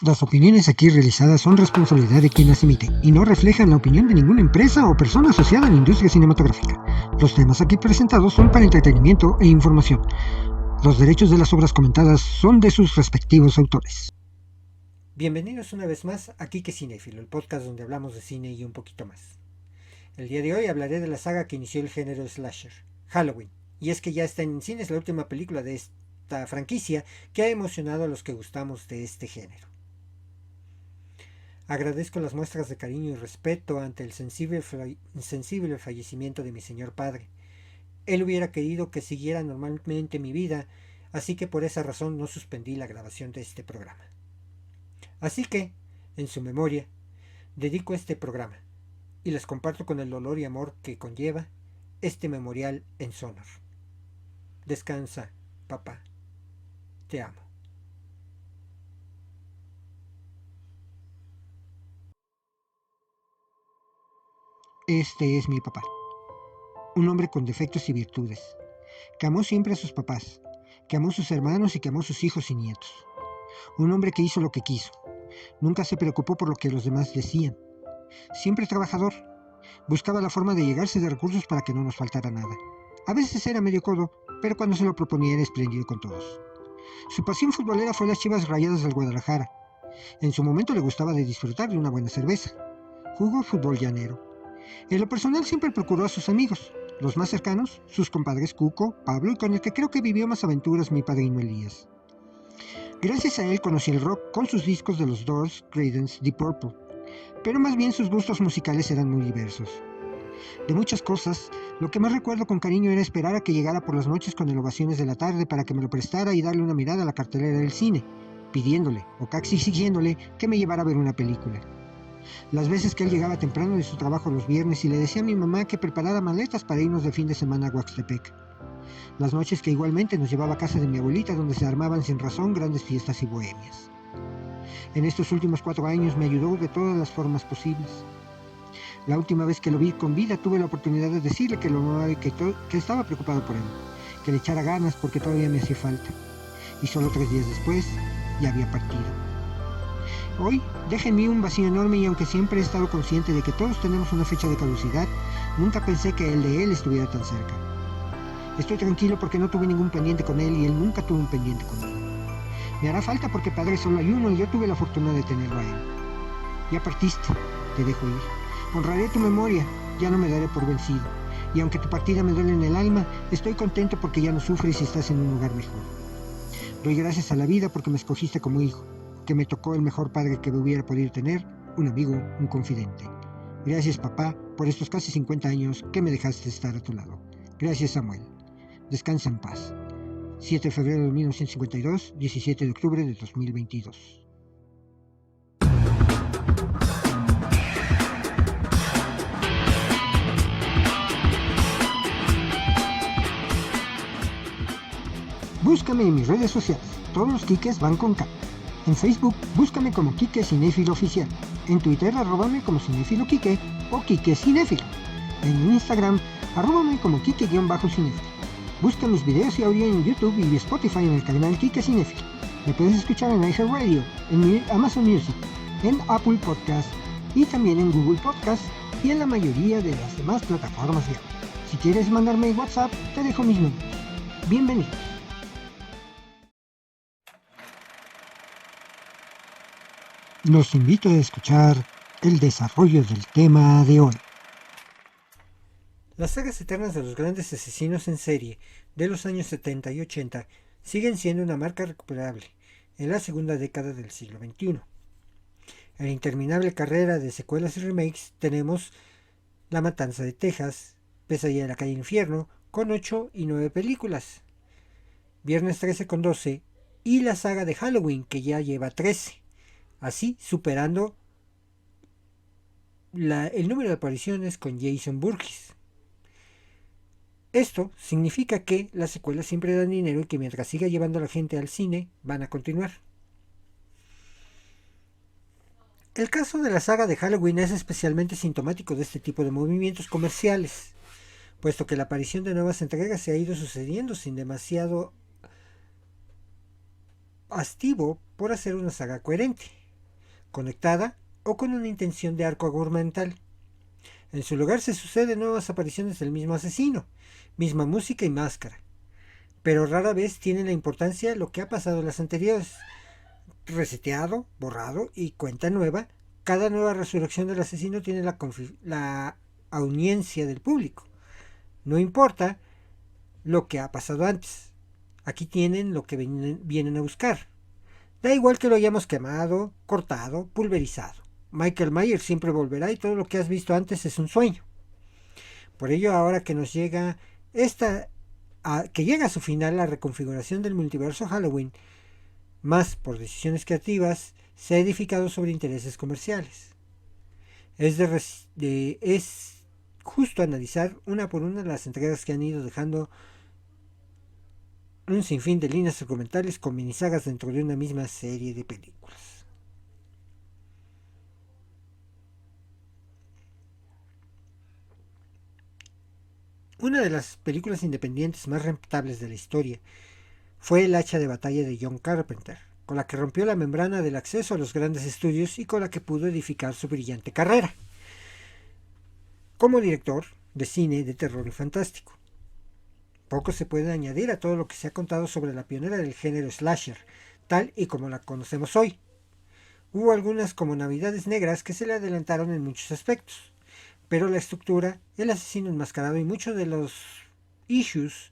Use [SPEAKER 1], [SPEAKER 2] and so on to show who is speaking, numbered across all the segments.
[SPEAKER 1] Las opiniones aquí realizadas son responsabilidad de quien las emite y no reflejan la opinión de ninguna empresa o persona asociada a la industria cinematográfica. Los temas aquí presentados son para entretenimiento e información. Los derechos de las obras comentadas son de sus respectivos autores.
[SPEAKER 2] Bienvenidos una vez más a Kike Cinéfilo, el podcast donde hablamos de cine y un poquito más. El día de hoy hablaré de la saga que inició el género slasher, Halloween, y es que ya está en cines la última película de esta franquicia que ha emocionado a los que gustamos de este género. Agradezco las muestras de cariño y respeto ante el sensible fallecimiento de mi señor padre. Él hubiera querido que siguiera normalmente mi vida, así que por esa razón no suspendí la grabación de este programa. Así que, en su memoria, dedico este programa y les comparto con el dolor y amor que conlleva este memorial en su honor. Descansa, papá. Te amo.
[SPEAKER 1] Este es mi papá. Un hombre con defectos y virtudes, que amó siempre a sus papás, que amó a sus hermanos y que amó a sus hijos y nietos. Un hombre que hizo lo que quiso. Nunca se preocupó por lo que los demás decían. Siempre trabajador. Buscaba la forma de llegarse de recursos para que no nos faltara nada. A veces era medio codo, pero cuando se lo proponía era espléndido con todos. Su pasión futbolera fue las Chivas Rayadas del Guadalajara. En su momento le gustaba de disfrutar de una buena cerveza. Jugó fútbol llanero. En lo personal siempre procuró a sus amigos, los más cercanos, sus compadres Cuco, Pablo y con el que creo que vivió más aventuras mi padrino Elías. Gracias a él conocí el rock con sus discos de los Doors, Creedence, Deep Purple, pero más bien sus gustos musicales eran muy diversos. De muchas cosas, lo que más recuerdo con cariño era esperar a que llegara por las noches con el Ovaciones de la Tarde para que me lo prestara y darle una mirada a la cartelera del cine, pidiéndole, o casi exigiéndole, que me llevara a ver una película. Las veces que él llegaba temprano de su trabajo los viernes y le decía a mi mamá que preparara maletas para irnos de fin de semana a Huaxtepec. Las noches que igualmente nos llevaba a casa de mi abuelita donde se armaban sin razón grandes fiestas y bohemias. En estos últimos 4 años me ayudó de todas las formas posibles. La última vez que lo vi con vida tuve la oportunidad de decirle que lo amaba y que estaba preocupado por él, que le echara ganas porque todavía me hacía falta. Y solo 3 días después ya había partido. Hoy deja en mí un vacío enorme y aunque siempre he estado consciente de que todos tenemos una fecha de caducidad, nunca pensé que el de él estuviera tan cerca. Estoy tranquilo porque no tuve ningún pendiente con él y él nunca tuvo un pendiente conmigo. Me hará falta porque padre solo hay uno y yo tuve la fortuna de tenerlo a él. Ya partiste, te dejo ir. Honraré tu memoria, ya no me daré por vencido. Y aunque tu partida me duele en el alma, estoy contento porque ya no sufres y estás en un lugar mejor. Doy gracias a la vida porque me escogiste como hijo, que me tocó el mejor padre que me hubiera podido tener, un amigo, un confidente. Gracias, papá, por estos casi 50 años que me dejaste estar a tu lado. Gracias, Samuel. Descansa en paz. 7 de febrero de 1952, 17 de octubre de 2022. Búscame en mis redes sociales. Todos los Kikes van con K. En Facebook, búscame como Kike Cinéfilo Oficial. En Twitter, arróbame como Cinéfilo Kike o Kike Cinéfilo. En Instagram, arróbame como Kike-Cinéfilo. Busca mis videos y audio en YouTube y Spotify en el canal Kike Cinéfilo. Me puedes escuchar en iHeartRadio, en Amazon Music, en Apple Podcast y también en Google Podcast y en la mayoría de las demás plataformas de audio. Si quieres mandarme WhatsApp, te dejo mis números. Bienvenidos. Los invito a escuchar el desarrollo del tema de hoy.
[SPEAKER 2] Las sagas eternas de los grandes asesinos en serie de los años 70 y 80 siguen siendo una marca recuperable en la segunda década del siglo XXI. En la interminable carrera de secuelas y remakes tenemos La Matanza de Texas, Pesadilla de la calle Infierno, con 8 y 9 películas, Viernes 13 con 12 y la saga de Halloween que ya lleva 13. Así superando el número de apariciones con Jason Voorhees. Esto significa que las secuelas siempre dan dinero y que mientras siga llevando a la gente al cine, van a continuar. El caso de la saga de Halloween es especialmente sintomático de este tipo de movimientos comerciales, puesto que la aparición de nuevas entregas se ha ido sucediendo sin demasiado hastivo por hacer una saga coherente. conectada o con una intención de arco argumental. En su lugar se suceden nuevas apariciones del mismo asesino, misma música y máscara, pero rara vez tiene la importancia lo que ha pasado en las anteriores. Reseteado, borrado y cuenta nueva, cada nueva resurrección del asesino tiene la audiencia del público. No importa lo que ha pasado antes. Aquí tienen lo que vienen a buscar. Da igual que lo hayamos quemado, cortado, pulverizado. Michael Myers siempre volverá y todo lo que has visto antes es un sueño. Por ello, ahora que nos llega que llega a su final la reconfiguración del multiverso Halloween, más por decisiones creativas, se ha edificado sobre intereses comerciales. Es justo analizar una por una las entregas que han ido dejando un sinfín de líneas argumentales con minisagas dentro de una misma serie de películas. Una de las películas independientes más rentables de la historia fue El hacha de batalla de John Carpenter, con la que rompió la membrana del acceso a los grandes estudios y con la que pudo edificar su brillante carrera como director de cine de terror y fantástico. Poco se puede añadir a todo lo que se ha contado sobre la pionera del género slasher, tal y como la conocemos hoy. Hubo algunas como Navidades Negras que se le adelantaron en muchos aspectos, pero la estructura, el asesino enmascarado y muchos de los issues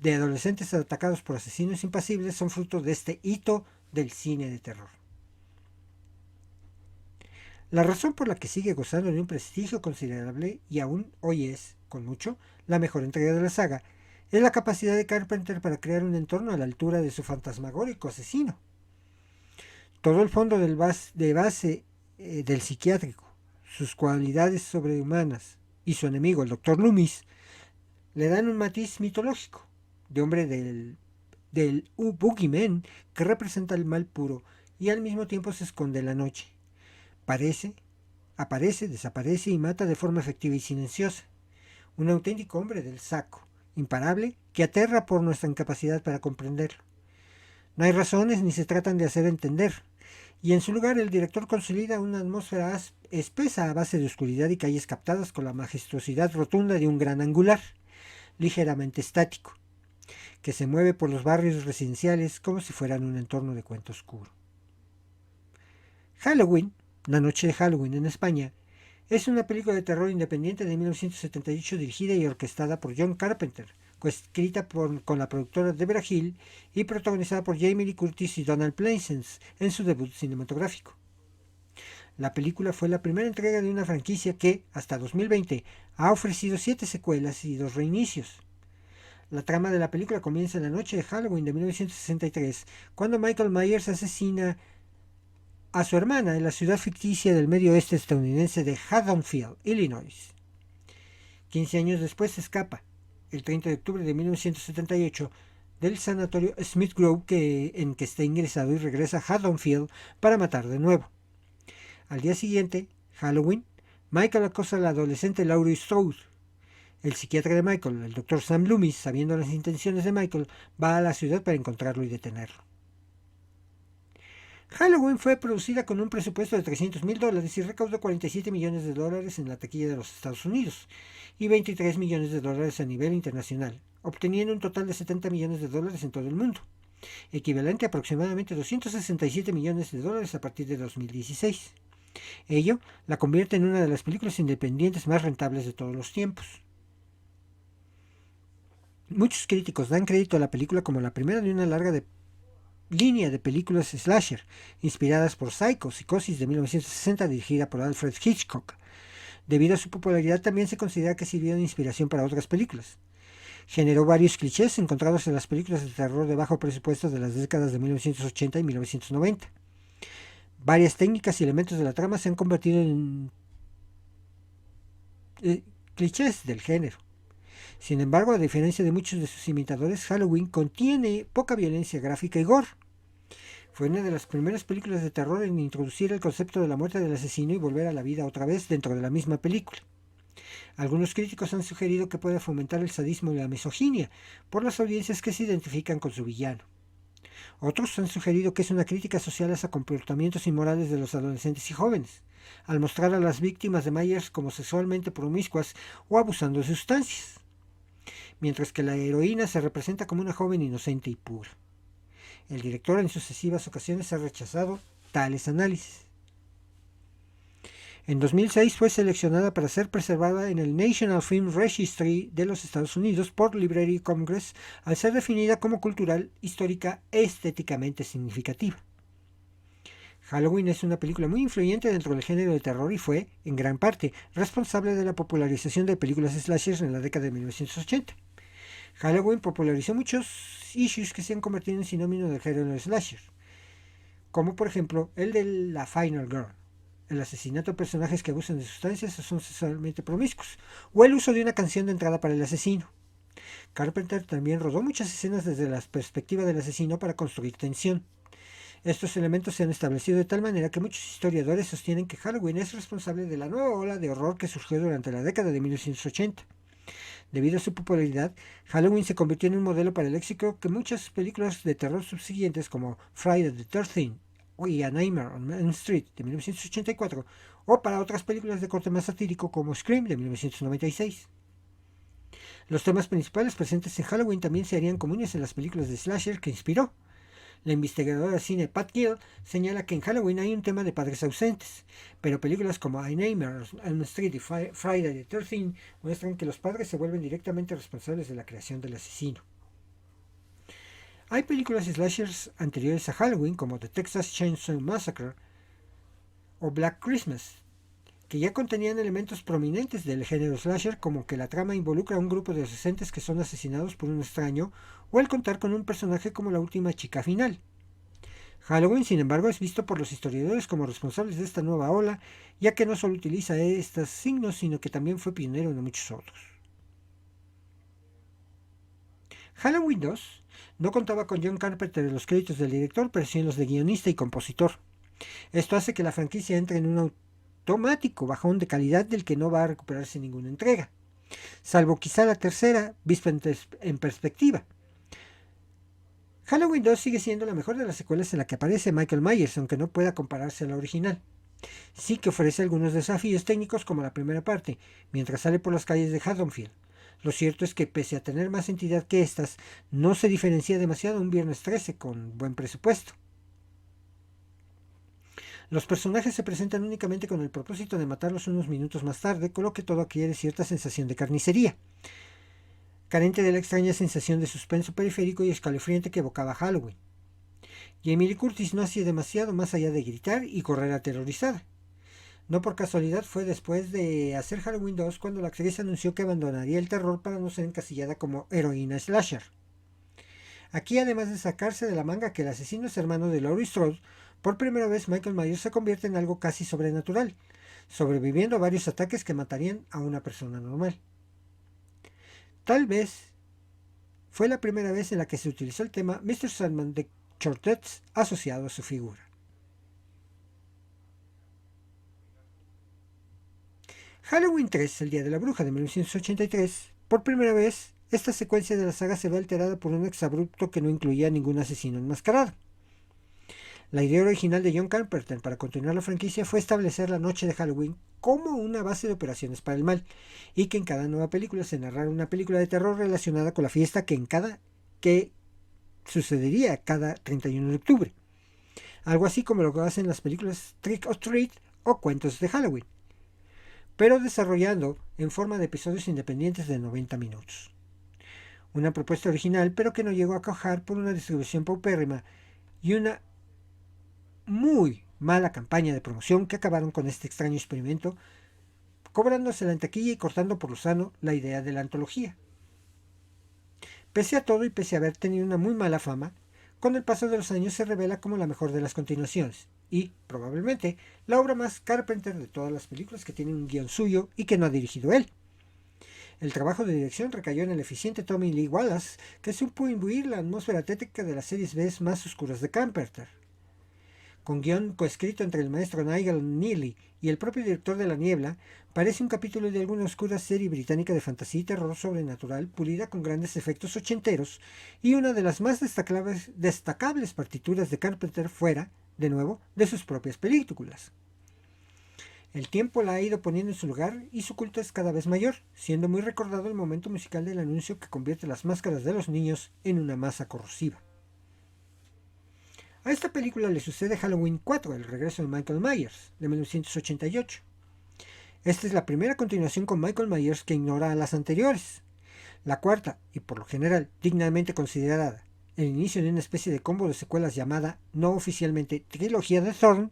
[SPEAKER 2] de adolescentes atacados por asesinos impasibles son fruto de este hito del cine de terror. La razón por la que sigue gozando de un prestigio considerable y aún hoy es, con mucho, la mejor entrega de la saga, es la capacidad de Carpenter para crear un entorno a la altura de su fantasmagórico asesino. Todo el fondo de base del psiquiátrico, sus cualidades sobrehumanas y su enemigo, el Dr. Loomis, le dan un matiz mitológico, de hombre del Boogeyman que representa el mal puro y al mismo tiempo se esconde en la noche. Aparece, desaparece y mata de forma efectiva y silenciosa. Un auténtico hombre del saco, imparable, que aterra por nuestra incapacidad para comprenderlo. No hay razones ni se tratan de hacer entender, y en su lugar el director consolida una atmósfera espesa a base de oscuridad y calles captadas con la majestuosidad rotunda de un gran angular, ligeramente estático, que se mueve por los barrios residenciales como si fueran un entorno de cuento oscuro. Halloween, La noche de Halloween en España, es una película de terror independiente de 1978 dirigida y orquestada por John Carpenter, coescrita con la productora Deborah Hill y protagonizada por Jamie Lee Curtis y Donald Pleasence en su debut cinematográfico. La película fue la primera entrega de una franquicia que, hasta 2020, ha ofrecido 7 secuelas y 2 reinicios. La trama de la película comienza en la noche de Halloween de 1963, cuando Michael Myers asesina a su hermana en la ciudad ficticia del medio oeste estadounidense de Haddonfield, Illinois. 15 años después se escapa, el 30 de octubre de 1978, del sanatorio Smith Grove en que está ingresado y regresa a Haddonfield para matar de nuevo. Al día siguiente, Halloween, Michael acosa a la adolescente Laurie Strode. El psiquiatra de Michael, el Dr. Sam Loomis, sabiendo las intenciones de Michael, va a la ciudad para encontrarlo y detenerlo. Halloween fue producida con un presupuesto de $300,000 y recaudó $47 millones en la taquilla de los Estados Unidos y $23 millones a nivel internacional, obteniendo un total de $70 millones en todo el mundo, equivalente a aproximadamente $267 millones a partir de 2016. Ello la convierte en una de las películas independientes más rentables de todos los tiempos. Muchos críticos dan crédito a la película como la primera de una larga línea de películas slasher, inspiradas por Psycho, Psicosis de 1960, dirigida por Alfred Hitchcock. Debido a su popularidad, también se considera que sirvió de inspiración para otras películas. Generó varios clichés encontrados en las películas de terror de bajo presupuesto de las décadas de 1980 y 1990. Varias técnicas y elementos de la trama se han convertido en clichés del género. Sin embargo, a diferencia de muchos de sus imitadores, Halloween contiene poca violencia gráfica y gore. Fue una de las primeras películas de terror en introducir el concepto de la muerte del asesino y volver a la vida otra vez dentro de la misma película. Algunos críticos han sugerido que puede fomentar el sadismo y la misoginia por las audiencias que se identifican con su villano. Otros han sugerido que es una crítica social a los comportamientos inmorales de los adolescentes y jóvenes, al mostrar a las víctimas de Myers como sexualmente promiscuas o abusando de sustancias, mientras que la heroína se representa como una joven inocente y pura. El director en sucesivas ocasiones ha rechazado tales análisis. En 2006 fue seleccionada para ser preservada en el National Film Registry de los Estados Unidos por Library of Congress al ser definida como cultural, histórica e estéticamente significativa. Halloween es una película muy influyente dentro del género de terror y fue, en gran parte, responsable de la popularización de películas slashers en la década de 1980. Halloween popularizó muchos issues que se han convertido en sinónimo del género slasher, como por ejemplo el de la Final Girl, el asesinato de personajes que abusan de sustancias o son sexualmente promiscuos, o el uso de una canción de entrada para el asesino. Carpenter también rodó muchas escenas desde la perspectiva del asesino para construir tensión. Estos elementos se han establecido de tal manera que muchos historiadores sostienen que Halloween es responsable de la nueva ola de horror que surgió durante la década de 1980. Debido a su popularidad, Halloween se convirtió en un modelo para el éxito que muchas películas de terror subsiguientes como Friday the 13th y A Nightmare on Elm Street de 1984, o para otras películas de corte más satírico como Scream de 1996. Los temas principales presentes en Halloween también se harían comunes en las películas de slasher que inspiró. La investigadora de cine Pat Gill señala que en Halloween hay un tema de padres ausentes, pero películas como A Nightmare on Elm Street y Friday the 13th muestran que los padres se vuelven directamente responsables de la creación del asesino. Hay películas slashers anteriores a Halloween como The Texas Chainsaw Massacre o Black Christmas, que ya contenían elementos prominentes del género slasher, como que la trama involucra a un grupo de adolescentes que son asesinados por un extraño, o el contar con un personaje como la última chica final. Halloween, sin embargo, es visto por los historiadores como responsables de esta nueva ola, ya que no solo utiliza estos signos, sino que también fue pionero en muchos otros. Halloween 2 no contaba con John Carpenter en los créditos del director, pero sí en los de guionista y compositor. Esto hace que la franquicia entre en un automático bajón de calidad del que no va a recuperarse ninguna entrega, salvo quizá la tercera, vista en perspectiva. Halloween 2 sigue siendo la mejor de las secuelas en la que aparece Michael Myers, aunque no pueda compararse a la original. Sí que ofrece algunos desafíos técnicos como la primera parte, mientras sale por las calles de Haddonfield. Lo cierto es que pese a tener más entidad que estas, no se diferencia demasiado un Viernes 13 con buen presupuesto. Los personajes se presentan únicamente con el propósito de matarlos unos minutos más tarde, con lo que todo adquiere cierta sensación de carnicería, carente de la extraña sensación de suspenso periférico y escalofriante que evocaba Halloween. Jamie Lee Curtis no hacía demasiado más allá de gritar y correr aterrorizada. No por casualidad fue después de hacer Halloween 2 cuando la actriz anunció que abandonaría el terror para no ser encasillada como heroína slasher. Aquí, además de sacarse de la manga que el asesino es hermano de Laurie Strode, por primera vez Michael Myers se convierte en algo casi sobrenatural, sobreviviendo a varios ataques que matarían a una persona normal. Tal vez fue la primera vez en la que se utilizó el tema Mr. Sandman de Chortetz asociado a su figura. Halloween 3, el Día de la Bruja de 1983, por primera vez, esta secuencia de la saga se ve alterada por un exabrupto que no incluía ningún asesino enmascarado. La idea original de John Carpenter para continuar la franquicia fue establecer la noche de Halloween como una base de operaciones para el mal, y que en cada nueva película se narrara una película de terror relacionada con la fiesta que sucedería cada 31 de octubre. Algo así como lo que hacen las películas Trick or Treat o Cuentos de Halloween, pero desarrollando en forma de episodios independientes de 90 minutos. Una propuesta original, pero que no llegó a cuajar por una distribución paupérrima y una muy mala campaña de promoción que acabaron con este extraño experimento, cobrándosela en taquilla y cortando por lo sano la idea de la antología. Pese a todo y pese a haber tenido una muy mala fama, con el paso de los años se revela como la mejor de las continuaciones, y, probablemente, la obra más Carpenter de todas las películas que tiene un guión suyo y que no ha dirigido él. El trabajo de dirección recayó en el eficiente Tommy Lee Wallace, que supo imbuir la atmósfera tétrica de las series B más oscuras de Carpenter. con guión coescrito entre el maestro Nigel Neely y el propio director de La Niebla, parece un capítulo de alguna oscura serie británica de fantasía y terror sobrenatural pulida con grandes efectos ochenteros y una de las más destacables partituras de Carpenter fuera, de nuevo, de sus propias películas. El tiempo la ha ido poniendo en su lugar y su culto es cada vez mayor, siendo muy recordado el momento musical del anuncio que convierte las máscaras de los niños en una masa corrosiva. A esta película le sucede Halloween 4, el regreso de Michael Myers, de 1988. Esta es la primera continuación con Michael Myers que ignora a las anteriores. La cuarta, y por lo general dignamente considerada el inicio de una especie de combo de secuelas llamada, no oficialmente, Trilogía de Thorn,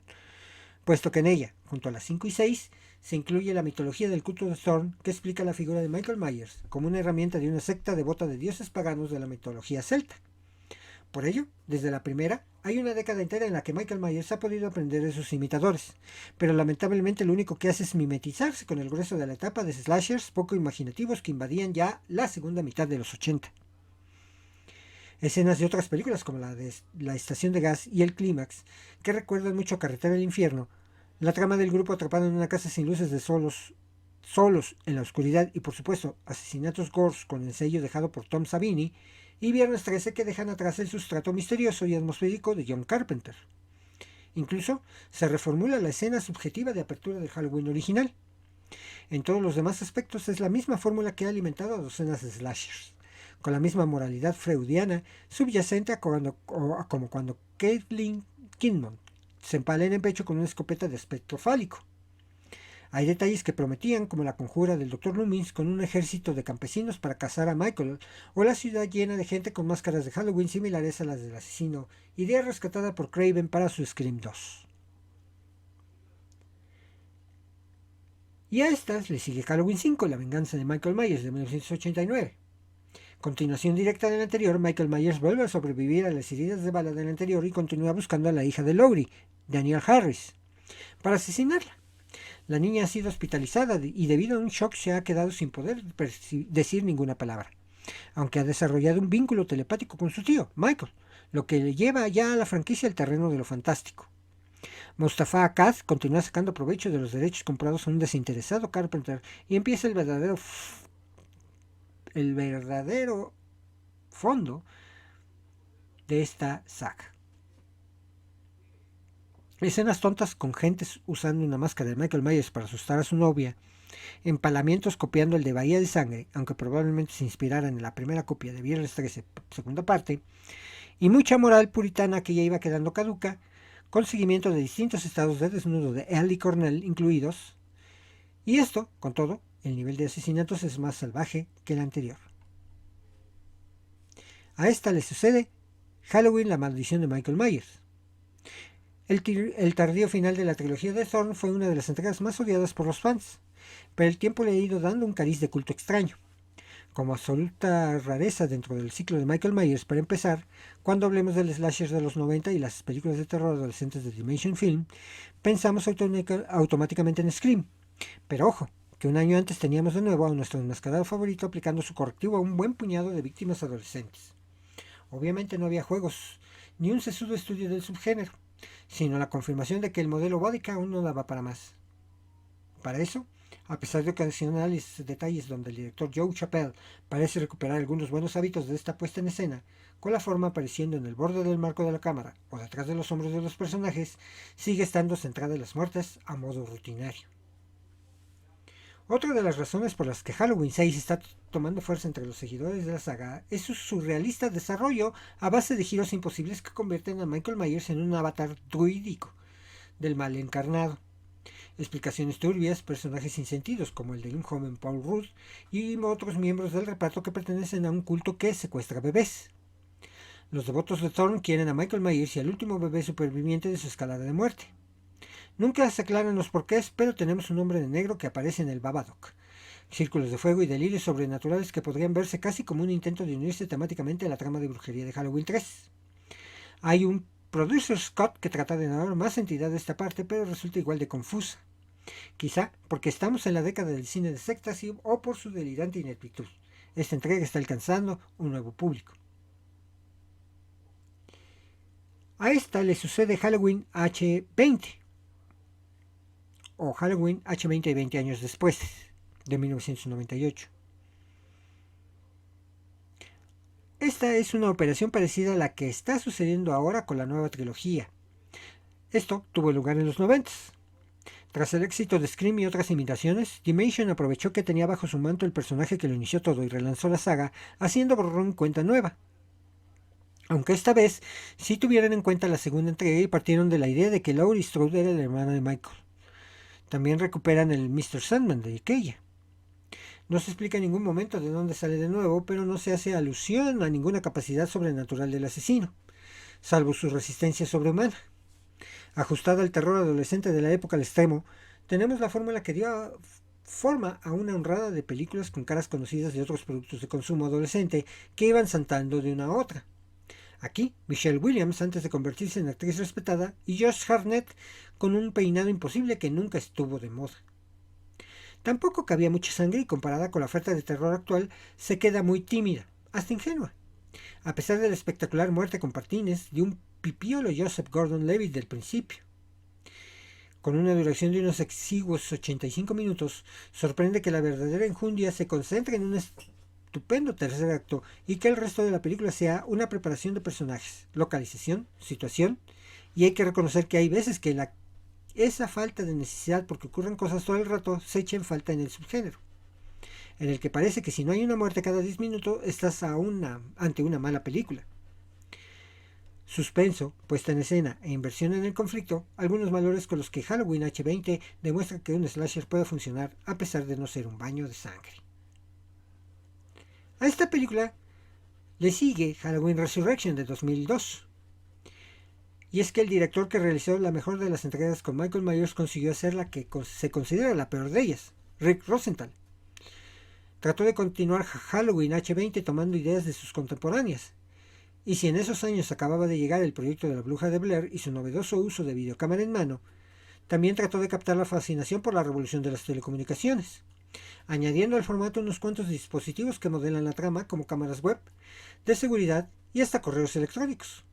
[SPEAKER 2] puesto que en ella, junto a las 5 y 6, se incluye la mitología del culto de Thorn que explica la figura de Michael Myers como una herramienta de una secta devota de dioses paganos de la mitología celta. Por ello, desde la primera, hay una década entera en la que Michael Myers ha podido aprender de sus imitadores, pero lamentablemente lo único que hace es mimetizarse con el grueso de la etapa de slashers poco imaginativos que invadían ya la segunda mitad de los 80. Escenas de otras películas como la de La Estación de Gas y El Clímax, que recuerdan mucho a Carretera del Infierno, la trama del grupo atrapado en una casa sin luces de solos en la oscuridad y por supuesto asesinatos gores con el sello dejado por Tom Savini, y Viernes 13 que dejan atrás el sustrato misterioso y atmosférico de John Carpenter. Incluso se reformula la escena subjetiva de apertura del Halloween original. En todos los demás aspectos es la misma fórmula que ha alimentado a docenas de slashers, con la misma moralidad freudiana subyacente a como cuando Caitlin Kidman se empala en el pecho con una escopeta de aspecto fálico. Hay detalles que prometían, como la conjura del Dr. Loomis con un ejército de campesinos para cazar a Michael, o la ciudad llena de gente con máscaras de Halloween similares a las del asesino, idea rescatada por Craven para su Scream 2. Y a estas le sigue Halloween 5, La venganza de Michael Myers, de 1989. Continuación directa del anterior, Michael Myers vuelve a sobrevivir a las heridas de bala del anterior y continúa buscando a la hija de Laurie, Danielle Harris, para asesinarla. La niña ha sido hospitalizada y debido a un shock se ha quedado sin poder decir ninguna palabra, aunque ha desarrollado un vínculo telepático con su tío, Michael, lo que le lleva ya a la franquicia al terreno de lo fantástico. Mustafa Akkad continúa sacando provecho de los derechos comprados a un desinteresado Carpenter y empieza el verdadero fondo de esta saga. Escenas tontas con gentes usando una máscara de Michael Myers para asustar a su novia, empalamientos copiando el de Bahía de Sangre, aunque probablemente se inspiraran en la primera copia de Viernes 13, segunda parte, y mucha moral puritana que ya iba quedando caduca, con seguimiento de distintos estados de desnudo de Ellie Cornell incluidos, y esto, con todo, el nivel de asesinatos es más salvaje que el anterior. A esta le sucede Halloween, la maldición de Michael Myers. El tardío final de la trilogía de Thorn fue una de las entregas más odiadas por los fans, pero el tiempo le ha ido dando un cariz de culto extraño. Como absoluta rareza dentro del ciclo de Michael Myers, para empezar, cuando hablemos del slasher de los 90 y las películas de terror adolescentes de Dimension Film, pensamos automáticamente en Scream. Pero ojo, que un año antes teníamos de nuevo a nuestro enmascarado favorito aplicando su correctivo a un buen puñado de víctimas adolescentes. Obviamente no había juegos, ni un sesudo estudio del subgénero, sino la confirmación de que el modelo Bodica aún no daba para más. Para eso, a pesar de ocasionales detalles donde el director Joe Chappelle parece recuperar algunos buenos hábitos de esta puesta en escena, con la forma apareciendo en el borde del marco de la cámara o detrás de los hombros de los personajes, sigue estando centrada en las muertes a modo rutinario. Otra de las razones por las que Halloween 6 está tomando fuerza entre los seguidores de la saga es su surrealista desarrollo a base de giros imposibles que convierten a Michael Myers en un avatar druídico del mal encarnado. Explicaciones turbias, personajes sin sentidos como el de un joven Paul Rudd y otros miembros del reparto que pertenecen a un culto que secuestra bebés. Los devotos de Thorn quieren a Michael Myers y al último bebé superviviente de su escalada de muerte. Nunca se aclaran los porqués, pero tenemos un hombre de negro que aparece en el Babadook. Círculos de fuego y delirios sobrenaturales que podrían verse casi como un intento de unirse temáticamente a la trama de brujería de Halloween 3. Hay un producer Scott que trata de dar más entidad a esta parte, pero resulta igual de confusa. Quizá porque estamos en la década del cine de sectas o por su delirante ineptitud. Esta entrega está alcanzando un nuevo público. A esta le sucede Halloween H20, o Halloween H20 20 años después, de 1998. Esta es una operación parecida a la que está sucediendo ahora con la nueva trilogía. Esto tuvo lugar en los 90. Tras el éxito de Scream y otras imitaciones, Dimension aprovechó que tenía bajo su manto el personaje que lo inició todo y relanzó la saga, haciendo borrón y cuenta nueva. Aunque esta vez sí tuvieron en cuenta la segunda entrega y partieron de la idea de que Laurie Strode era el hermano de Michael. También recuperan el Mr. Sandman de aquella. No se explica en ningún momento de dónde sale de nuevo, pero no se hace alusión a ninguna capacidad sobrenatural del asesino, salvo su resistencia sobrehumana. Ajustada al terror adolescente de la época al extremo, tenemos la fórmula que dio forma a una honrada de películas con caras conocidas de otros productos de consumo adolescente que iban saltando de una a otra. Aquí, Michelle Williams antes de convertirse en actriz respetada y Josh Hartnett con un peinado imposible que nunca estuvo de moda. Tampoco cabía mucha sangre y comparada con la oferta de terror actual se queda muy tímida, hasta ingenua. A pesar de la espectacular muerte con patines de un pipiolo Joseph Gordon-Levitt del principio. Con una duración de unos exiguos 85 minutos, sorprende que la verdadera enjundia se concentre en un estupendo tercer acto y que el resto de la película sea una preparación de personajes, localización, situación, y hay que reconocer que hay veces que esa falta de necesidad porque ocurren cosas todo el rato se echa en falta en el subgénero, en el que parece que si no hay una muerte cada 10 minutos estás ante una mala película. Suspenso, puesta en escena e inversión en el conflicto, algunos valores con los que Halloween H20 demuestra que un slasher puede funcionar a pesar de no ser un baño de sangre. A esta película le sigue Halloween Resurrection de 2002. Y es que el director que realizó la mejor de las entregas con Michael Myers consiguió hacer la que se considera la peor de ellas, Rick Rosenthal. Trató de continuar Halloween H20 tomando ideas de sus contemporáneas. Y si en esos años acababa de llegar el proyecto de la Bruja de Blair y su novedoso uso de videocámara en mano, también trató de captar la fascinación por la revolución de las telecomunicaciones, añadiendo al formato unos cuantos dispositivos que modelan la trama como cámaras web, de seguridad y hasta correos electrónicos.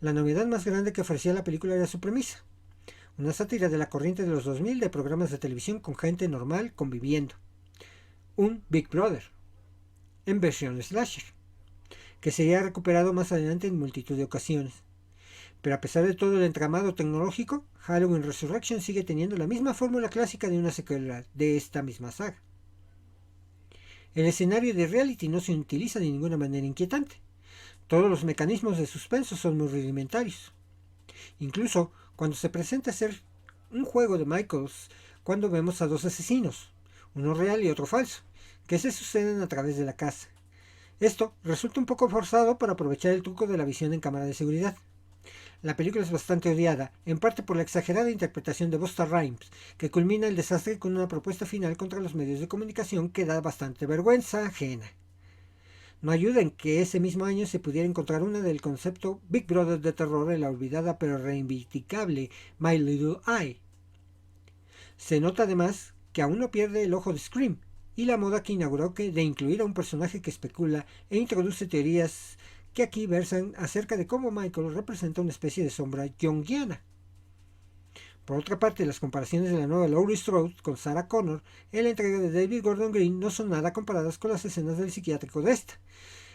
[SPEAKER 2] La novedad más grande que ofrecía la película era su premisa, una sátira de la corriente de los 2000 de programas de televisión con gente normal conviviendo. Un Big Brother, en versión slasher, que sería recuperado más adelante en multitud de ocasiones. Pero a pesar de todo el entramado tecnológico, Halloween Resurrection sigue teniendo la misma fórmula clásica de una secuela de esta misma saga. El escenario de reality no se utiliza de ninguna manera inquietante. Todos los mecanismos de suspenso son muy rudimentarios. Incluso cuando se presenta ser un juego de Michaels, cuando vemos a dos asesinos, uno real y otro falso, que se suceden a través de la casa. Esto resulta un poco forzado para aprovechar el truco de la visión en cámara de seguridad. La película es bastante odiada, en parte por la exagerada interpretación de Busta Rhymes, que culmina el desastre con una propuesta final contra los medios de comunicación que da bastante vergüenza ajena. No ayuda en que ese mismo año se pudiera encontrar una del concepto Big Brother de terror en la olvidada pero reivindicable My Little Eye. Se nota además que aún no pierde el ojo de Scream y la moda que inauguró de incluir a un personaje que especula e introduce teorías que aquí versan acerca de cómo Michael representa una especie de sombra junguiana. Por otra parte, las comparaciones de la nueva Laurie Strode con Sarah Connor en la entrega de David Gordon Green no son nada comparadas con las escenas del psiquiátrico de esta,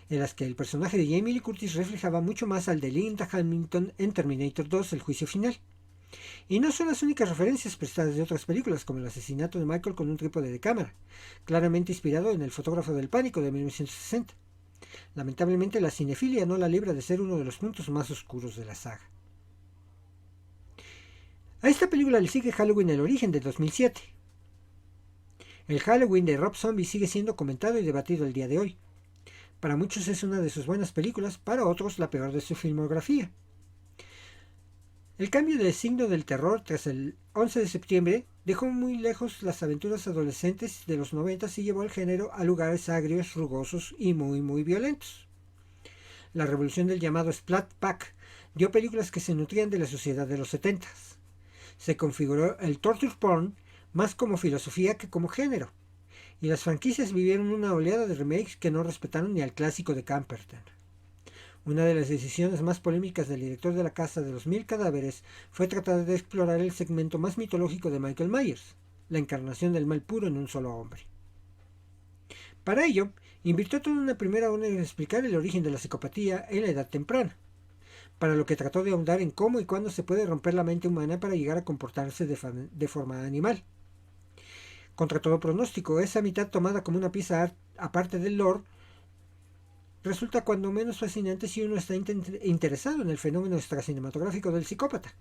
[SPEAKER 2] en las que el personaje de Jamie Lee Curtis reflejaba mucho más al de Linda Hamilton en Terminator 2, El juicio final. Y no son las únicas referencias prestadas de otras películas, como el asesinato de Michael con un trípode de cámara, claramente inspirado en El fotógrafo del pánico de 1960. Lamentablemente la cinefilia no la libra de ser uno de los puntos más oscuros de la saga. A esta película le sigue Halloween el origen de 2007. El Halloween de Rob Zombie sigue siendo comentado y debatido el día de hoy. Para muchos es una de sus buenas películas, para otros la peor de su filmografía. El cambio de signo del terror tras el 11 de septiembre dejó muy lejos las aventuras adolescentes de los 90 y llevó al género a lugares agrios, rugosos y muy violentos. La revolución del llamado Splat Pack dio películas que se nutrían de la sociedad de los 70. Se configuró el torture porn más como filosofía que como género, y las franquicias vivieron una oleada de remakes que no respetaron ni al clásico de Carpenter. Una de las decisiones más polémicas del director de La Casa de los Mil Cadáveres fue tratar de explorar el segmento más mitológico de Michael Myers, la encarnación del mal puro en un solo hombre. Para ello, invirtió toda una primera hora en explicar el origen de la psicopatía en la edad temprana, para lo que trató de ahondar en cómo y cuándo se puede romper la mente humana para llegar a comportarse de forma animal. Contra todo pronóstico, esa mitad tomada como una pieza aparte del lore resulta cuando menos fascinante si uno está interesado en el fenómeno extracinematográfico del psicópata.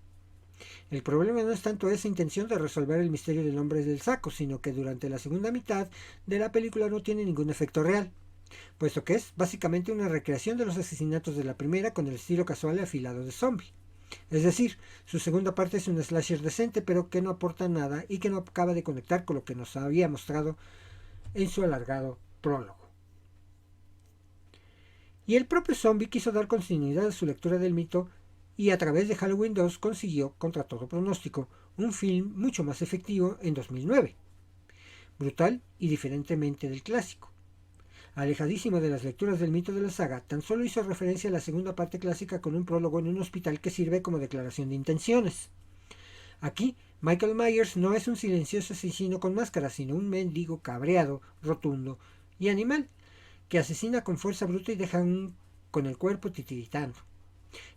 [SPEAKER 2] El problema no es tanto esa intención de resolver el misterio del hombre del saco, sino que durante la segunda mitad de la película no tiene ningún efecto real, puesto que es básicamente una recreación de los asesinatos de la primera con el estilo casual y afilado de zombie. Es decir, su segunda parte es un slasher decente, pero que no aporta nada y que no acaba de conectar con lo que nos había mostrado en su alargado prólogo. Y el propio zombie quiso dar continuidad a su lectura del mito y a través de Halloween 2 consiguió, contra todo pronóstico, un film mucho más efectivo en 2009, brutal y diferentemente del clásico. Alejadísimo de las lecturas del mito de la saga, tan solo hizo referencia a la segunda parte clásica con un prólogo en un hospital que sirve como declaración de intenciones. Aquí, Michael Myers no es un silencioso asesino con máscara, sino un mendigo cabreado, rotundo y animal, que asesina con fuerza bruta y deja con el cuerpo titiritando.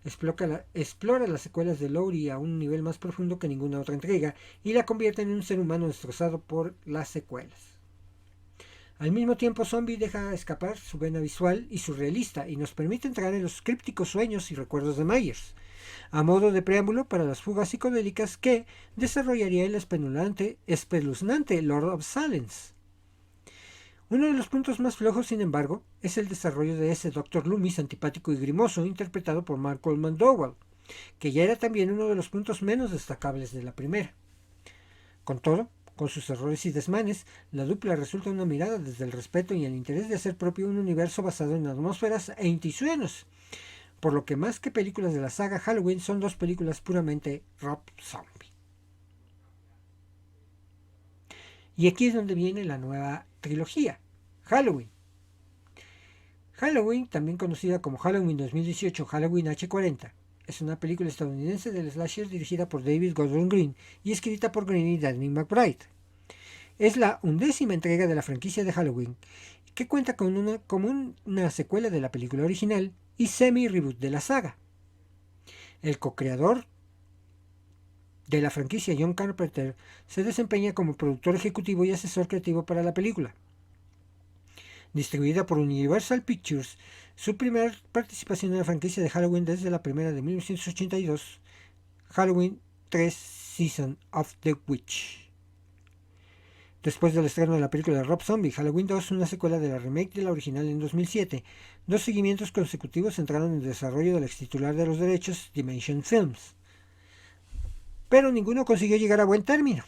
[SPEAKER 2] Explora las secuelas de Laurie a un nivel más profundo que ninguna otra entrega y la convierte en un ser humano destrozado por las secuelas. Al mismo tiempo, Zombie deja escapar su vena visual y surrealista y nos permite entrar en los crípticos sueños y recuerdos de Myers, a modo de preámbulo para las fugas psicodélicas que desarrollaría el espeluznante Lord of Silence. Uno de los puntos más flojos, sin embargo, es el desarrollo de ese Dr. Loomis antipático y grimoso interpretado por Malcolm McDowell, que ya era también uno de los puntos menos destacables de la primera. Con todo, con sus errores y desmanes, la dupla resulta una mirada desde el respeto y el interés de hacer propio un universo basado en atmósferas e intuiciones, por lo que más que películas de la saga Halloween son dos películas puramente Rob Zombie. Y aquí es donde viene la nueva trilogía, Halloween. Halloween, también conocida como Halloween 2018 Halloween H40, es una película estadounidense del slasher dirigida por David Gordon Green y escrita por Green y Danny McBride. Es la 11ª entrega de la franquicia de Halloween, que cuenta con una secuela de la película original y semi-reboot de la saga. El co-creador de la franquicia, John Carpenter, se desempeña como productor ejecutivo y asesor creativo para la película. Distribuida por Universal Pictures, su primera participación en la franquicia de Halloween desde la primera de 1982, Halloween 3 Season of the Witch. Después del estreno de la película de Rob Zombie, Halloween 2, una secuela de la remake de la original en 2007, dos seguimientos consecutivos entraron en el desarrollo del ex titular de los derechos, Dimension Films, pero ninguno consiguió llegar a buen término.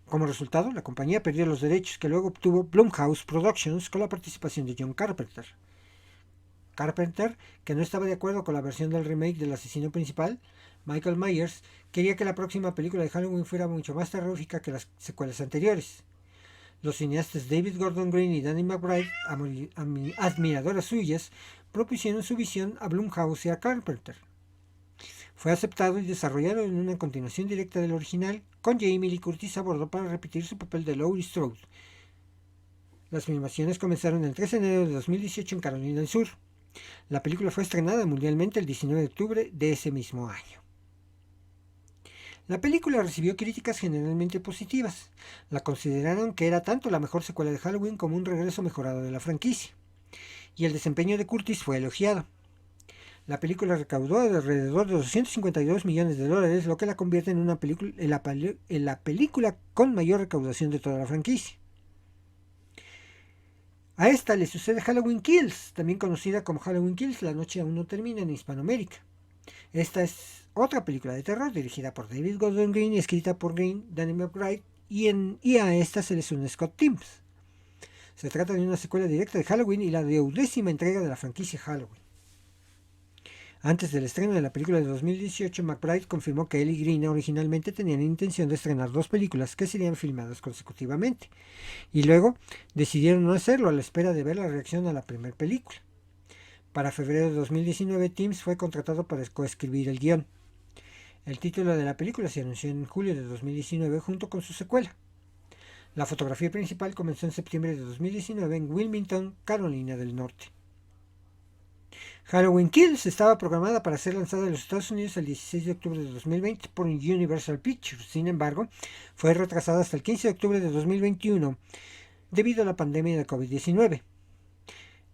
[SPEAKER 2] Como resultado, la compañía perdió los derechos que luego obtuvo Blumhouse Productions con la participación de John Carpenter. Carpenter, que no estaba de acuerdo con la versión del remake del asesino principal, Michael Myers, quería que la próxima película de Halloween fuera mucho más terrorífica que las secuelas anteriores. Los cineastas David Gordon Green y Danny McBride, admiradoras suyas, propusieron su visión a Blumhouse y a Carpenter. Fue aceptado y desarrollado en una continuación directa del original, con Jamie Lee Curtis a bordo para repetir su papel de Laurie Strode. Las filmaciones comenzaron el 13 de enero de 2018 en Carolina del Sur. La película fue estrenada mundialmente el 19 de octubre de ese mismo año. La película recibió críticas generalmente positivas. La consideraron que era tanto la mejor secuela de Halloween como un regreso mejorado de la franquicia. Y el desempeño de Curtis fue elogiado. La película recaudó alrededor de $252 millones, lo que la convierte en la película con mayor recaudación de toda la franquicia. A esta le sucede Halloween Kills, también conocida como Halloween Kills, La noche aún no termina en Hispanoamérica. Esta es otra película de terror dirigida por David Gordon Green y escrita por Green, Danny McBride y a esta se le une Scott Timms. Se trata de una secuela directa de Halloween y la 10ª entrega de la franquicia Halloween. Antes del estreno de la película de 2018, McBride confirmó que él y Green originalmente tenían intención de estrenar dos películas que serían filmadas consecutivamente, y luego decidieron no hacerlo a la espera de ver la reacción a la primera película. Para febrero de 2019, Timms fue contratado para coescribir el guión. El título de la película se anunció en julio de 2019 junto con su secuela. La fotografía principal comenzó en septiembre de 2019 en Wilmington, Carolina del Norte. Halloween Kills estaba programada para ser lanzada en los Estados Unidos el 16 de octubre de 2020 por Universal Pictures. Sin embargo, fue retrasada hasta el 15 de octubre de 2021 debido a la pandemia de COVID-19.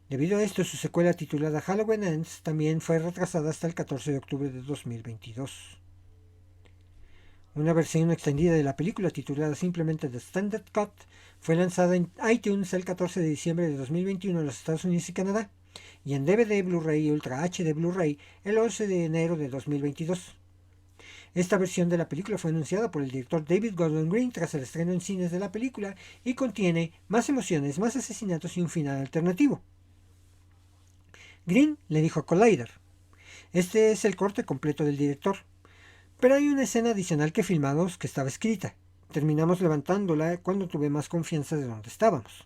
[SPEAKER 2] Debido a esto, su secuela titulada Halloween Ends también fue retrasada hasta el 14 de octubre de 2022. Una versión extendida de la película titulada simplemente The Standard Cut fue lanzada en iTunes el 14 de diciembre de 2021 en los Estados Unidos y Canadá y en DVD Blu-ray y Ultra HD Blu-ray el 11 de enero de 2022. Esta versión de la película fue anunciada por el director David Gordon Green tras el estreno en cines de la película y contiene más emociones, más asesinatos y un final alternativo. Green le dijo a Collider: "Este es el corte completo del director, pero hay una escena adicional que filmamos que estaba escrita. Terminamos levantándola cuando tuve más confianza de donde estábamos.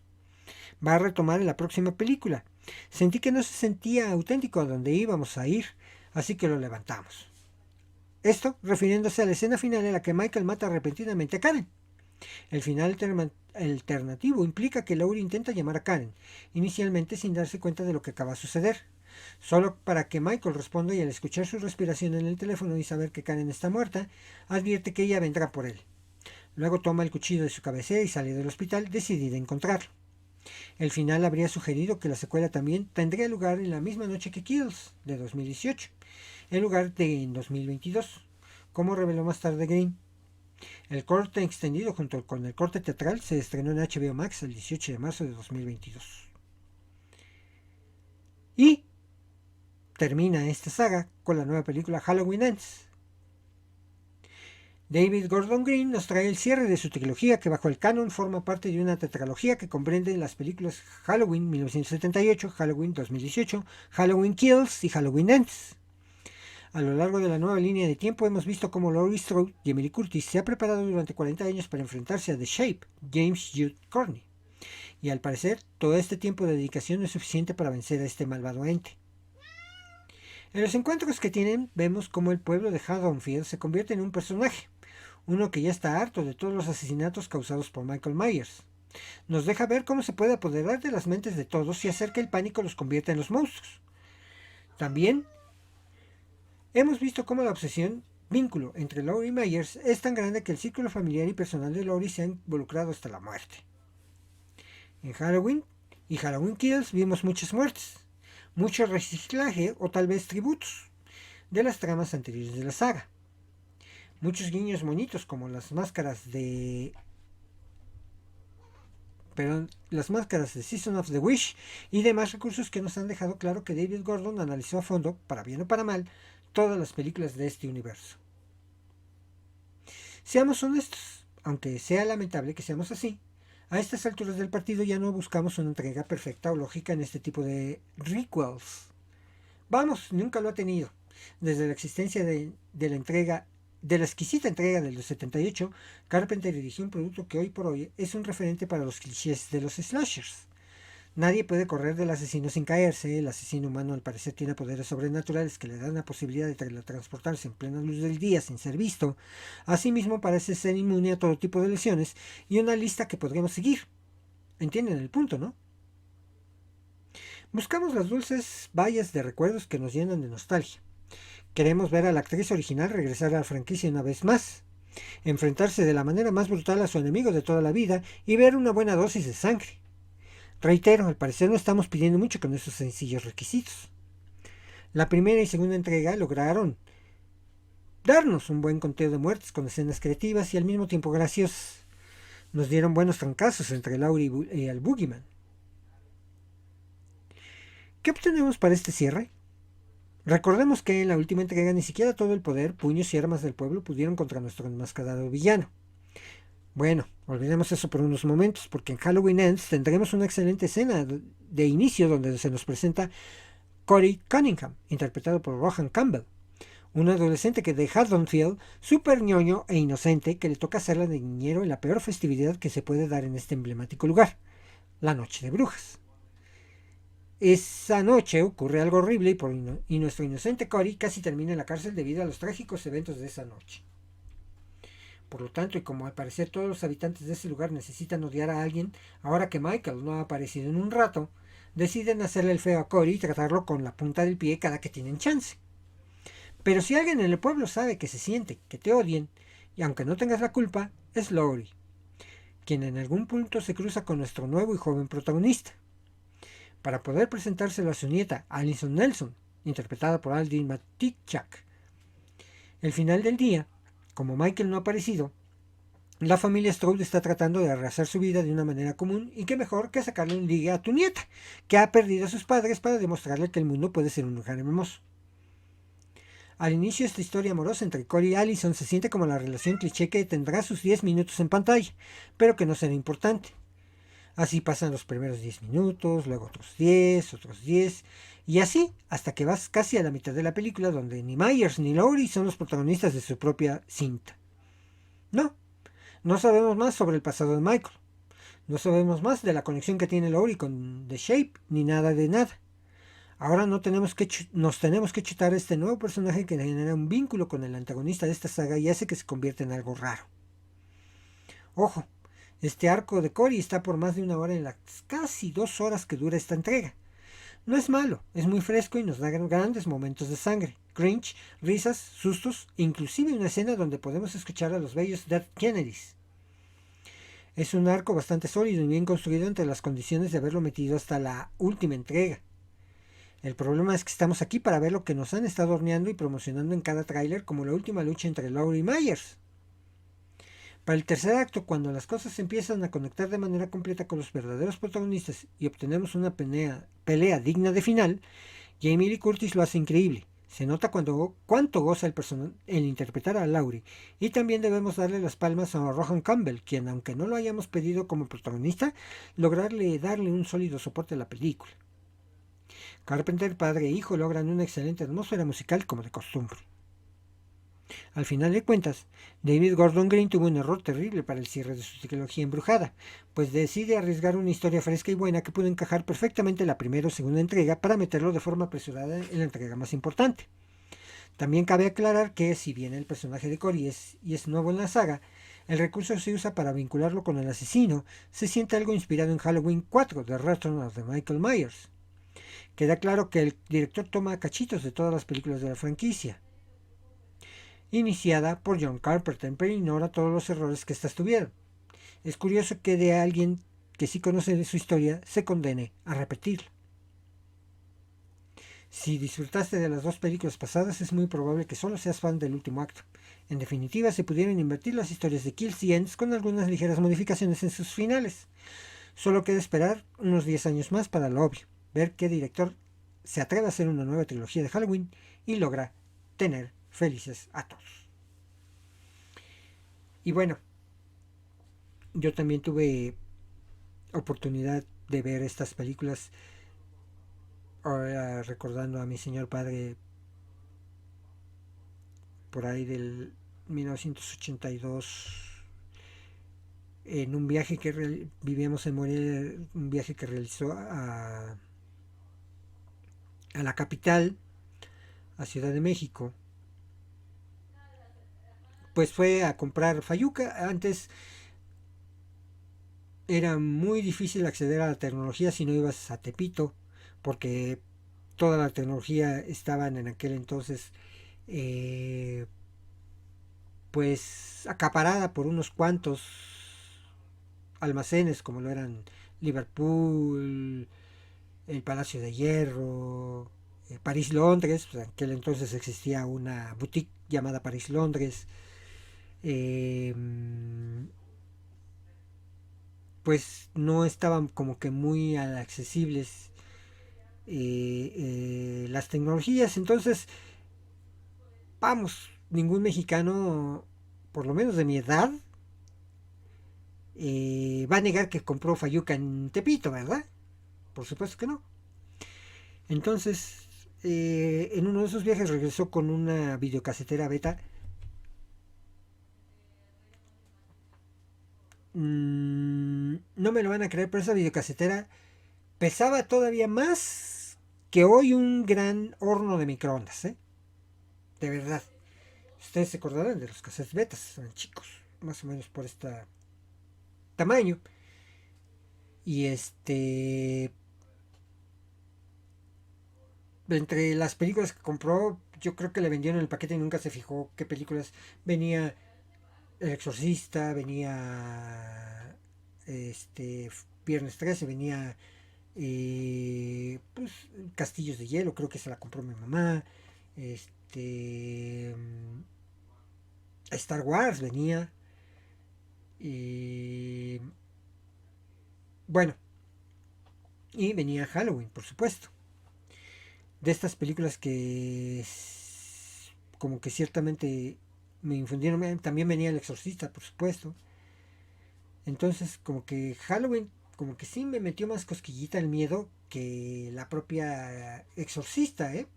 [SPEAKER 2] Va a retomar en la próxima película. Sentí que no se sentía auténtico a donde íbamos a ir, así que lo levantamos". Esto refiriéndose a la escena final en la que Michael mata repentinamente a Karen. El final alternativo implica que Laurie intenta llamar a Karen, inicialmente sin darse cuenta de lo que acaba de suceder, solo para que Michael responda, y al escuchar su respiración en el teléfono y saber que Karen está muerta, advierte que ella vendrá por él. Luego toma el cuchillo de su cabecera y sale del hospital decidida a encontrarlo. El final habría sugerido que la secuela también tendría lugar en la misma noche que Kills, de 2018, en lugar de en 2022, como reveló más tarde Green. El corte extendido junto con el corte teatral se estrenó en HBO Max el 18 de marzo de 2022. Y termina esta saga con la nueva película Halloween Ends. David Gordon Green nos trae el cierre de su trilogía, que bajo el canon forma parte de una tetralogía que comprende las películas Halloween 1978, Halloween 2018, Halloween Kills y Halloween Ends. A lo largo de la nueva línea de tiempo hemos visto cómo Laurie Strode y Emily Curtis se ha preparado durante 40 años para enfrentarse a The Shape, James Jude Courtney. Y al parecer, todo este tiempo de dedicación no es suficiente para vencer a este malvado ente. En los encuentros que tienen, vemos cómo el pueblo de Haddonfield se convierte en un personaje, uno que ya está harto de todos los asesinatos causados por Michael Myers. Nos deja ver cómo se puede apoderar de las mentes de todos y hacer que el pánico los convierta en los monstruos. También hemos visto cómo la obsesión, vínculo entre Laurie y Myers es tan grande que el círculo familiar y personal de Laurie se ha involucrado hasta la muerte. En Halloween y Halloween Kills vimos muchas muertes, mucho reciclaje o tal vez tributos de las tramas anteriores de la saga. Muchos guiños bonitos como las máscaras de Season of the Witch y demás recursos que nos han dejado claro que David Gordon analizó a fondo, para bien o para mal, todas las películas de este universo. Seamos honestos, aunque sea lamentable que seamos así, a estas alturas del partido ya no buscamos una entrega perfecta o lógica en este tipo de requels. Vamos, nunca lo ha tenido. Desde la existencia de la exquisita entrega de los 78, Carpenter dirigió un producto que hoy por hoy es un referente para los clichés de los slashers. Nadie puede correr del asesino sin caerse. El asesino humano al parecer tiene poderes sobrenaturales que le dan la posibilidad de teletransportarse en plena luz del día sin ser visto. Asimismo parece ser inmune a todo tipo de lesiones y una lista que podríamos seguir. ¿Entienden el punto, no? Buscamos las dulces vallas de recuerdos que nos llenan de nostalgia. Queremos ver a la actriz original regresar a la franquicia una vez más, enfrentarse de la manera más brutal a su enemigo de toda la vida y ver una buena dosis de sangre. Reitero, al parecer no estamos pidiendo mucho con esos sencillos requisitos. La primera y segunda entrega lograron darnos un buen conteo de muertes con escenas creativas y al mismo tiempo graciosas. Nos dieron buenos trancazos entre Laurie y el Boogeyman. ¿Qué obtenemos para este cierre? Recordemos que en la última entrega ni siquiera todo el poder, puños y armas del pueblo pudieron contra nuestro enmascarado villano. Bueno, olvidemos eso por unos momentos, porque en Halloween Ends tendremos una excelente escena de inicio donde se nos presenta Corey Cunningham, interpretado por Rohan Campbell, un adolescente que de Haddonfield, súper ñoño e inocente, que le toca hacerla de niñero en la peor festividad que se puede dar en este emblemático lugar, la Noche de Brujas. Esa noche ocurre algo horrible y nuestro inocente Cory casi termina en la cárcel debido a los trágicos eventos de esa noche. Por lo tanto, y como al parecer todos los habitantes de ese lugar necesitan odiar a alguien, ahora que Michael no ha aparecido en un rato, deciden hacerle el feo a Cory y tratarlo con la punta del pie cada que tienen chance. Pero si alguien en el pueblo sabe que se siente que te odien, y aunque no tengas la culpa, es Laurie, quien en algún punto se cruza con nuestro nuevo y joven protagonista. Para poder presentárselo a su nieta, Allison Nelson, interpretada por Aldine Matichak. El final del día, como Michael no ha aparecido, la familia Strode está tratando de arrasar su vida de una manera común y qué mejor que sacarle un ligue a tu nieta, que ha perdido a sus padres para demostrarle que el mundo puede ser un lugar hermoso. Al inicio esta historia amorosa entre Cory y Allison se siente como la relación cliché que tendrá sus 10 minutos en pantalla, pero que no será importante. Así pasan los primeros 10 minutos, luego otros 10, y así hasta que vas casi a la mitad de la película donde ni Myers ni Laurie son los protagonistas de su propia cinta. No sabemos más sobre el pasado de Michael. No sabemos más de la conexión que tiene Laurie con The Shape, ni nada de nada. Ahora nos tenemos que chutar a este nuevo personaje que genera un vínculo con el antagonista de esta saga y hace que se convierta en algo raro. Ojo, este arco de Cory está por más de una hora en las casi 2 horas que dura esta entrega. No es malo, es muy fresco y nos da grandes momentos de sangre, cringe, risas, sustos, inclusive una escena donde podemos escuchar a los bellos Dead Kennedys. Es un arco bastante sólido y bien construido entre las condiciones de haberlo metido hasta la última entrega. El problema es que estamos aquí para ver lo que nos han estado horneando y promocionando en cada tráiler como la última lucha entre Laurie y Myers. Para el tercer acto, cuando las cosas empiezan a conectar de manera completa con los verdaderos protagonistas y obtenemos una pelea digna de final, Jamie Lee Curtis lo hace increíble. Se nota cuánto goza el interpretar a Laurie, y también debemos darle las palmas a Rohan Campbell, quien, aunque no lo hayamos pedido como protagonista, darle un sólido soporte a la película. Carpenter, padre e hijo, logran una excelente atmósfera musical como de costumbre. Al final de cuentas, David Gordon Green tuvo un error terrible para el cierre de su trilogía embrujada, pues decide arriesgar una historia fresca y buena que pudo encajar perfectamente en la primera o segunda entrega para meterlo de forma apresurada en la entrega más importante. También cabe aclarar que, si bien el personaje de Cory es nuevo en la saga, el recurso se usa para vincularlo con el asesino, se siente algo inspirado en Halloween 4, The Return of the Michael Myers. Queda claro que el director toma cachitos de todas las películas de la franquicia, iniciada por John Carpenter, pero ignora todos los errores que éstas tuvieron. Es curioso que de alguien que sí conoce de su historia se condene a repetirla. Si disfrutaste de las 2 películas pasadas, es muy probable que solo seas fan del último acto. En definitiva, se pudieron invertir las historias de Kills y Ends con algunas ligeras modificaciones en sus finales. Solo queda esperar unos 10 años más para lo obvio, ver qué director se atreve a hacer una nueva trilogía de Halloween y logra tener felices a todos. Y bueno, yo también tuve oportunidad de ver estas películas, ahora recordando a mi señor padre por ahí del 1982, en un viaje que vivíamos en Morelia, un viaje que realizó a la capital, a Ciudad de México. Pues fue a comprar fayuca. Antes era muy difícil acceder a la tecnología si no ibas a Tepito, porque toda la tecnología estaba en aquel entonces pues acaparada por unos cuantos almacenes como lo eran Liverpool, el Palacio de Hierro, París-Londres. Pues en aquel entonces existía una boutique llamada París-Londres. Pues no estaban como que muy accesibles las tecnologías. Entonces, vamos, ningún mexicano, por lo menos de mi edad, va a negar que compró fayuca en Tepito, ¿verdad? Por supuesto que no. Entonces, en uno de esos viajes regresó con una videocasetera beta. No me lo van a creer, pero esa videocasetera pesaba todavía más que hoy un gran horno de microondas, ¿eh? De verdad. Ustedes se acordarán de los cassettes betas, eran chicos, más o menos por este tamaño. Y entre las películas que compró, yo creo que le vendieron el paquete y nunca se fijó qué películas venía. El Exorcista, venía Viernes 13, venía pues Castillos de Hielo, creo que se la compró mi mamá. Este Star Wars venía. Y bueno, y venía Halloween, por supuesto. De estas películas que como que ciertamente me infundieron. También venía El Exorcista, por supuesto. Entonces, como que Halloween, como que sí me metió más cosquillita el miedo que la propia Exorcista, ¿eh?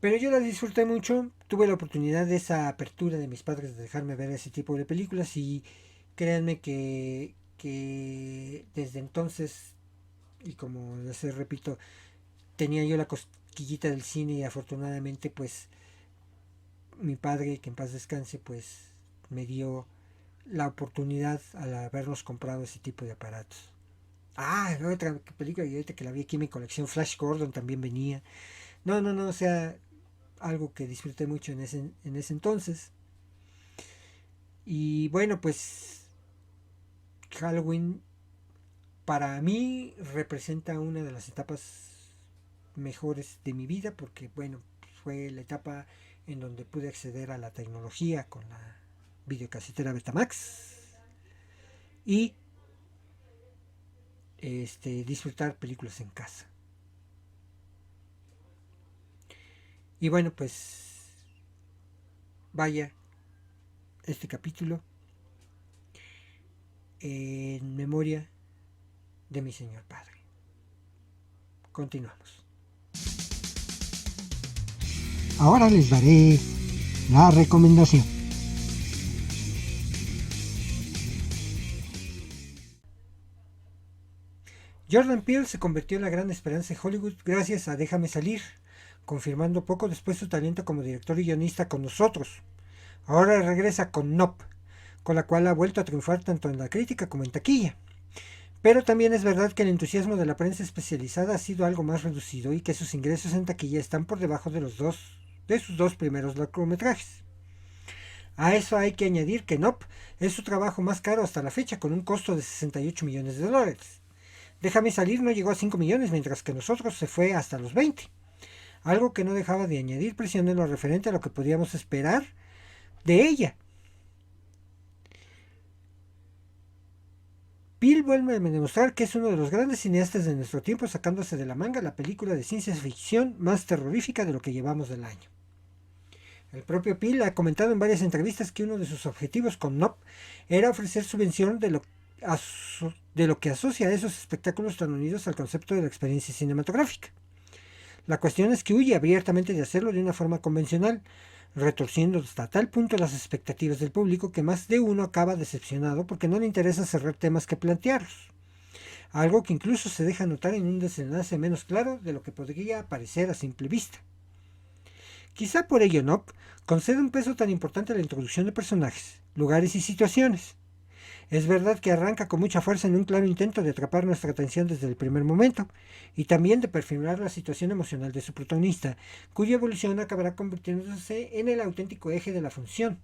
[SPEAKER 2] Pero yo la disfruté mucho. Tuve la oportunidad de esa apertura de mis padres de dejarme ver ese tipo de películas y créanme que desde entonces, y como les repito, tenía yo la cosquillita del cine y afortunadamente pues mi padre, que en paz descanse, pues me dio la oportunidad al habernos comprado ese tipo de aparatos. Ah, otra película y ahorita que la vi aquí en mi colección, Flash Gordon también venía. No, no, no, o sea, algo que disfruté mucho en ese entonces. Y bueno, pues Halloween para mí representa una de las etapas mejores de mi vida porque bueno, fue la etapa en donde pude acceder a la tecnología con la videocasetera Betamax y disfrutar películas en casa. Y bueno, pues vaya este capítulo en memoria de mi señor padre. Continuamos.
[SPEAKER 1] Ahora les daré la recomendación.
[SPEAKER 2] Jordan Peele se convirtió en la gran esperanza de Hollywood gracias a Déjame salir, confirmando poco después su talento como director y guionista con nosotros. Ahora regresa con Nope, con la cual ha vuelto a triunfar tanto en la crítica como en taquilla. Pero también es verdad que el entusiasmo de la prensa especializada ha sido algo más reducido y que sus ingresos en taquilla están por debajo de sus dos primeros largometrajes. A eso hay que añadir que Nope es su trabajo más caro hasta la fecha, con un costo de 68 millones de dólares. Déjame salir no llegó a 5 millones, mientras que nosotros se fue hasta los 20. Algo que no dejaba de añadir presión en lo referente a lo que podíamos esperar de ella. Peele vuelve a demostrar que es uno de los grandes cineastas de nuestro tiempo, sacándose de la manga la película de ciencia ficción más terrorífica de lo que llevamos del año. El propio Peele ha comentado en varias entrevistas que uno de sus objetivos con Nope era ofrecer subvención de lo que asocia a esos espectáculos tan unidos al concepto de la experiencia cinematográfica. La cuestión es que huye abiertamente de hacerlo de una forma convencional, retorciendo hasta tal punto las expectativas del público que más de uno acaba decepcionado porque no le interesa cerrar temas que plantearlos. Algo que incluso se deja notar en un desenlace menos claro de lo que podría parecer a simple vista. Quizá por ello Nope concede un peso tan importante a la introducción de personajes, lugares y situaciones. Es verdad que arranca con mucha fuerza en un claro intento de atrapar nuestra atención desde el primer momento, y también de perfilar la situación emocional de su protagonista, cuya evolución acabará convirtiéndose en el auténtico eje de la función.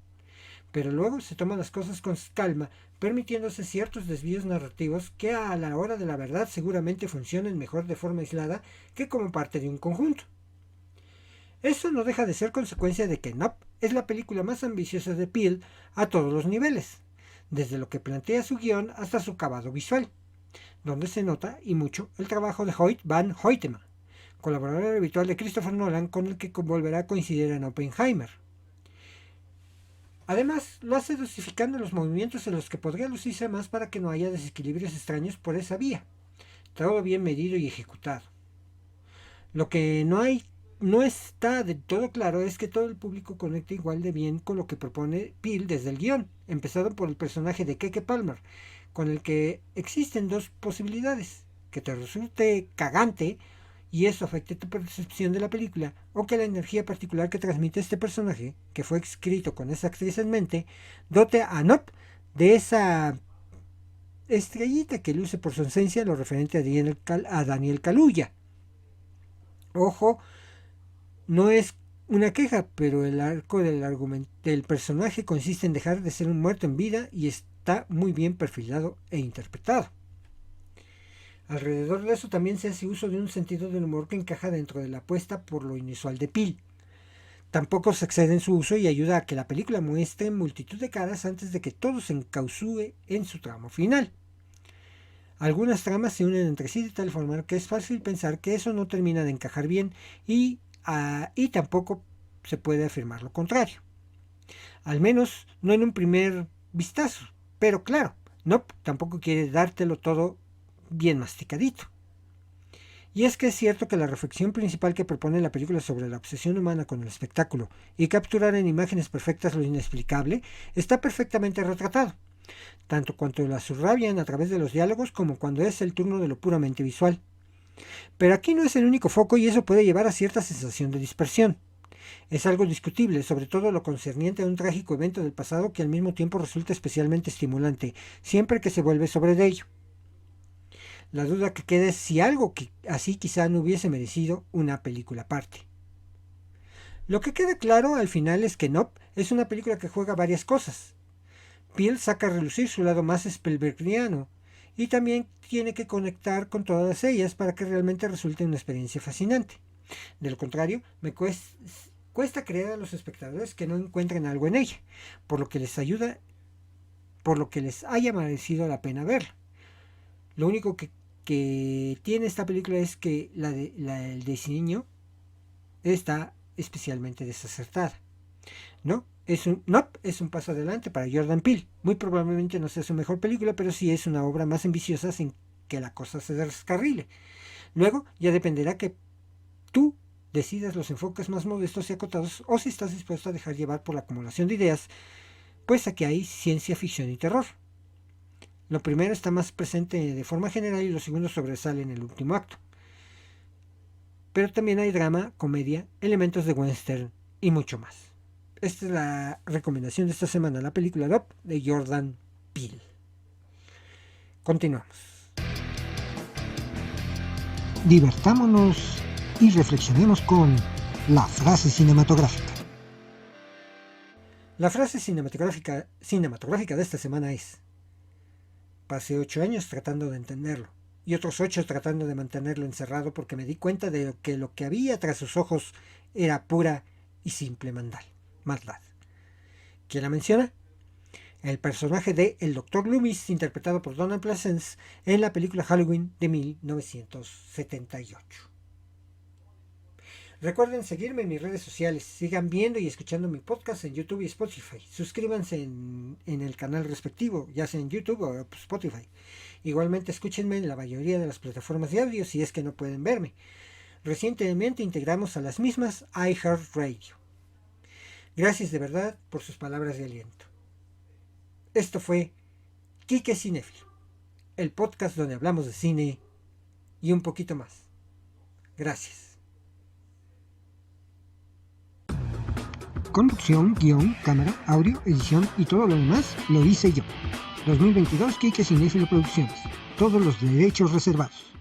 [SPEAKER 2] Pero luego se toman las cosas con calma, permitiéndose ciertos desvíos narrativos que a la hora de la verdad seguramente funcionen mejor de forma aislada que como parte de un conjunto. Eso no deja de ser consecuencia de que Nope es la película más ambiciosa de Peele a todos los niveles, desde lo que plantea su guión hasta su acabado visual, donde se nota, y mucho, el trabajo de Hoyt van Hoytema, colaborador habitual de Christopher Nolan, con el que volverá a coincidir en Oppenheimer. Además, lo hace dosificando los movimientos en los que podría lucirse más para que no haya desequilibrios extraños por esa vía. Todo bien medido y ejecutado. Lo que no está de todo claro es que todo el público conecte igual de bien con lo que propone Peele desde el guión, empezando por el personaje de Keke Palmer, con el que existen dos posibilidades: que te resulte cagante y eso afecte tu percepción de la película, o que la energía particular que transmite este personaje, que fue escrito con esa actriz en mente, dote a Nope de esa estrellita que luce por su esencia lo referente a Daniel Kaluuya. Ojo, no es una queja, pero el arco del personaje consiste en dejar de ser un muerto en vida y está muy bien perfilado e interpretado. Alrededor de eso también se hace uso de un sentido del humor que encaja dentro de la apuesta por lo inusual de Peele. Tampoco se excede en su uso y ayuda a que la película muestre multitud de caras antes de que todo se encausúe en su tramo final. Algunas tramas se unen entre sí de tal forma que es fácil pensar que eso no termina de encajar bien y tampoco se puede afirmar lo contrario. Al menos no en un primer vistazo, pero claro, Nope tampoco quiere dártelo todo bien masticadito. Y es que es cierto que la reflexión principal que propone la película sobre la obsesión humana con el espectáculo y capturar en imágenes perfectas lo inexplicable está perfectamente retratado, tanto cuanto la subrayan a través de los diálogos como cuando es el turno de lo puramente visual. Pero aquí no es el único foco y eso puede llevar a cierta sensación de dispersión. Es algo discutible, sobre todo lo concerniente a un trágico evento del pasado que al mismo tiempo resulta especialmente estimulante, siempre que se vuelve sobre de ello. La duda que queda es si algo que así quizá no hubiese merecido una película aparte. Lo que queda claro al final es que Nope es una película que juega varias cosas. Peele saca a relucir su lado más Spielbergiano y también tiene que conectar con todas ellas para que realmente resulte una experiencia fascinante. De lo contrario, me cuesta creer a los espectadores que no encuentren algo en ella, por lo que les haya merecido la pena verla. Lo único que tiene esta película es que el diseño está especialmente desacertada. Nope es un paso adelante para Jordan Peele. Muy probablemente no sea su mejor película, pero sí es una obra más ambiciosa sin que la cosa se descarrile. Luego ya dependerá que tú decidas los enfoques más modestos y acotados o si estás dispuesto a dejar llevar por la acumulación de ideas, pues aquí hay ciencia ficción y terror. Lo primero está más presente de forma general y lo segundo sobresale en el último acto. Pero también hay drama, comedia, elementos de western y mucho más. Esta es la recomendación de esta semana, la película Nope de Jordan Peele. Continuamos.
[SPEAKER 1] Divertámonos y reflexionemos con la frase cinematográfica.
[SPEAKER 2] La frase cinematográfica de esta semana es: pasé 8 años tratando de entenderlo y otros 8 tratando de mantenerlo encerrado porque me di cuenta de que lo que había tras sus ojos era pura y simple maldad. ¿Quién la menciona? El personaje de el Dr. Loomis, interpretado por Donald Pleasence en la película Halloween de 1978. Recuerden seguirme en mis redes sociales, sigan viendo y escuchando mi podcast en YouTube y Spotify. Suscríbanse en el canal respectivo, ya sea en YouTube o Spotify. Igualmente escúchenme en la mayoría de las plataformas de audio si es que no pueden verme. Recientemente integramos a las mismas iHeartRadio. Gracias de verdad por sus palabras de aliento. Esto fue Quique Cinéfilo, el podcast donde hablamos de cine y un poquito más. Gracias.
[SPEAKER 1] Conducción, guión, cámara, audio, edición y todo lo demás lo hice yo. 2022 Quique Cinéfilo Producciones. Todos los derechos reservados.